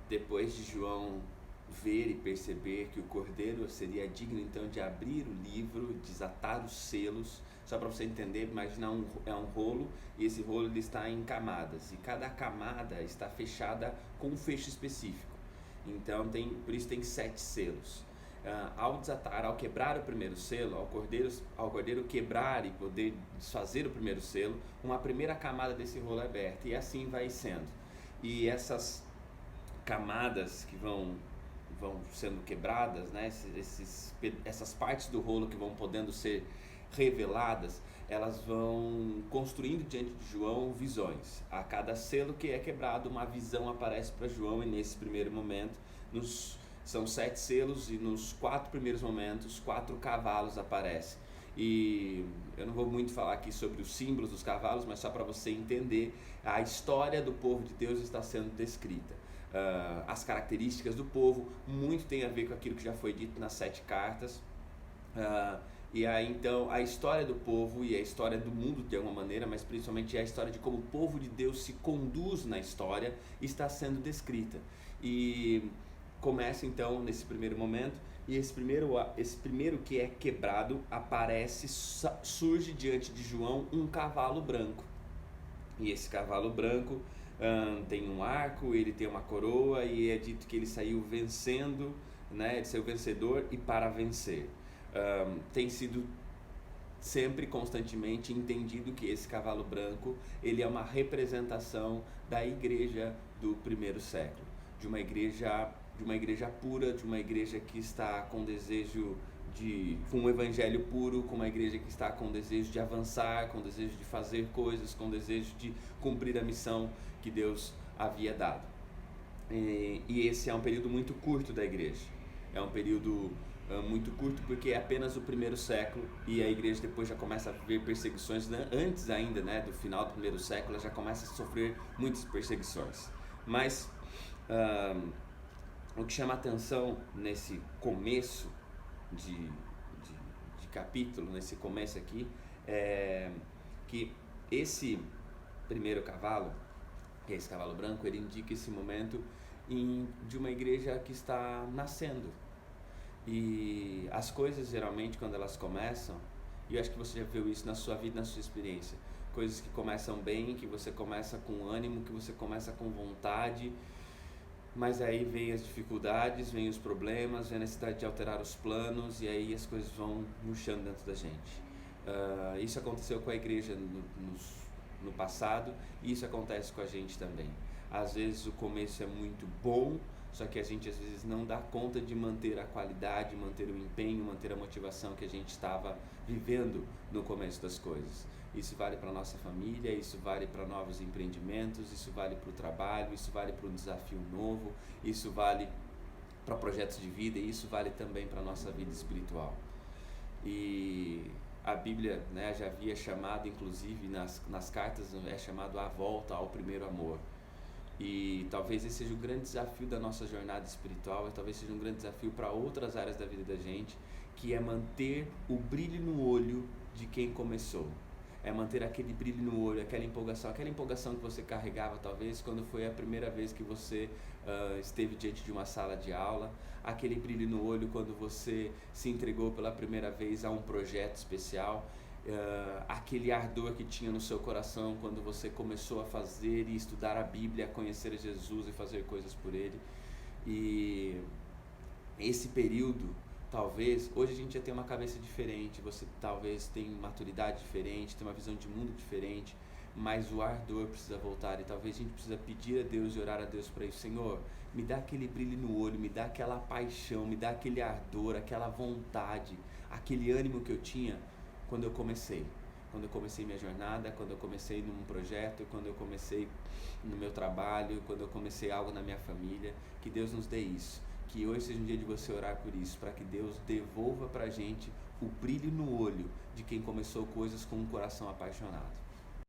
Depois de João ver e perceber que o cordeiro seria digno então de abrir o livro, desatar os selos, só para você entender, imagina é um rolo, e esse rolo ele está em camadas, e cada camada está fechada com um fecho específico. Então por isso tem 7 selos. Ao desatar, ao quebrar o primeiro selo, ao cordeiro quebrar e poder desfazer o primeiro selo, uma primeira camada desse rolo é aberta, e assim vai sendo. E essas camadas que vão sendo quebradas, né? Essas partes do rolo que vão podendo ser reveladas, elas vão construindo diante de João visões. A cada selo que é quebrado, uma visão aparece para João, e nesse primeiro momento, são 7 selos, e nos 4 primeiros momentos, 4 cavalos aparecem. E eu não vou muito falar aqui sobre os símbolos dos cavalos, mas só para você entender, a história do povo de Deus está sendo descrita. As características do povo, muito tem a ver com aquilo que já foi dito nas 7 cartas. E aí então a história do povo e a história do mundo de alguma maneira, mas principalmente a história de como o povo de Deus se conduz na história, está sendo descrita. E começa então nesse primeiro momento, e esse primeiro que é quebrado surge diante de João um cavalo branco. E esse cavalo branco tem um arco, ele tem uma coroa, e é dito que ele saiu vencendo, né? Ele saiu vencedor e para vencer. Tem sido sempre constantemente entendido que esse cavalo branco ele é uma representação da igreja do primeiro século, de uma igreja pura, de uma igreja que está com desejo com um evangelho puro, com uma igreja que está com desejo de avançar, com desejo de fazer coisas, com desejo de cumprir a missão que Deus havia dado. E esse é um período muito curto da igreja. É um período muito curto porque é apenas o primeiro século, e a igreja depois já começa a ver perseguições, antes ainda, né, do final do primeiro século, ela já começa a sofrer muitas perseguições. Mas o que chama atenção nesse começo de capítulo, nesse começo aqui, é que esse primeiro cavalo, que é esse cavalo branco, ele indica esse momento de uma igreja que está nascendo. E as coisas geralmente quando elas começam, e eu acho que você já viu isso na sua vida, na sua experiência, coisas que começam bem, que você começa com ânimo, que você começa com vontade, mas aí vem as dificuldades, vem os problemas, vem a necessidade de alterar os planos, e aí as coisas vão murchando dentro da gente. Isso aconteceu com a igreja no passado, e isso acontece com a gente também. Às vezes o começo é muito bom, só que a gente às vezes não dá conta de manter a qualidade, manter o empenho, manter a motivação que a gente estava vivendo no começo das coisas. Isso vale para a nossa família, isso vale para novos empreendimentos, isso vale para o trabalho, isso vale para um desafio novo, isso vale para projetos de vida, e isso vale também para a nossa vida espiritual. E a Bíblia, né, já havia chamado, inclusive nas cartas, é chamado a volta ao primeiro amor. E talvez esse seja o grande desafio da nossa jornada espiritual, e talvez seja um grande desafio para outras áreas da vida da gente, que é manter o brilho no olho de quem começou. É manter aquele brilho no olho, aquela empolgação que você carregava talvez quando foi a primeira vez que você esteve diante de uma sala de aula, aquele brilho no olho quando você se entregou pela primeira vez a um projeto especial, aquele ardor que tinha no seu coração quando você começou a fazer e estudar a Bíblia, a conhecer a Jesus e fazer coisas por Ele. E esse período, talvez, hoje a gente já tem uma cabeça diferente, você talvez tem maturidade diferente, tem uma visão de mundo diferente, mas o ardor precisa voltar, e talvez a gente precisa pedir a Deus e orar a Deus para isso. Senhor, me dá aquele brilho no olho, me dá aquela paixão, me dá aquele ardor, aquela vontade, aquele ânimo que eu tinha quando eu comecei minha jornada, quando eu comecei num projeto, quando eu comecei no meu trabalho, quando eu comecei algo na minha família. Que Deus nos dê isso, que hoje seja um dia de você orar por isso, para que Deus devolva pra gente o brilho no olho de quem começou coisas com um coração apaixonado.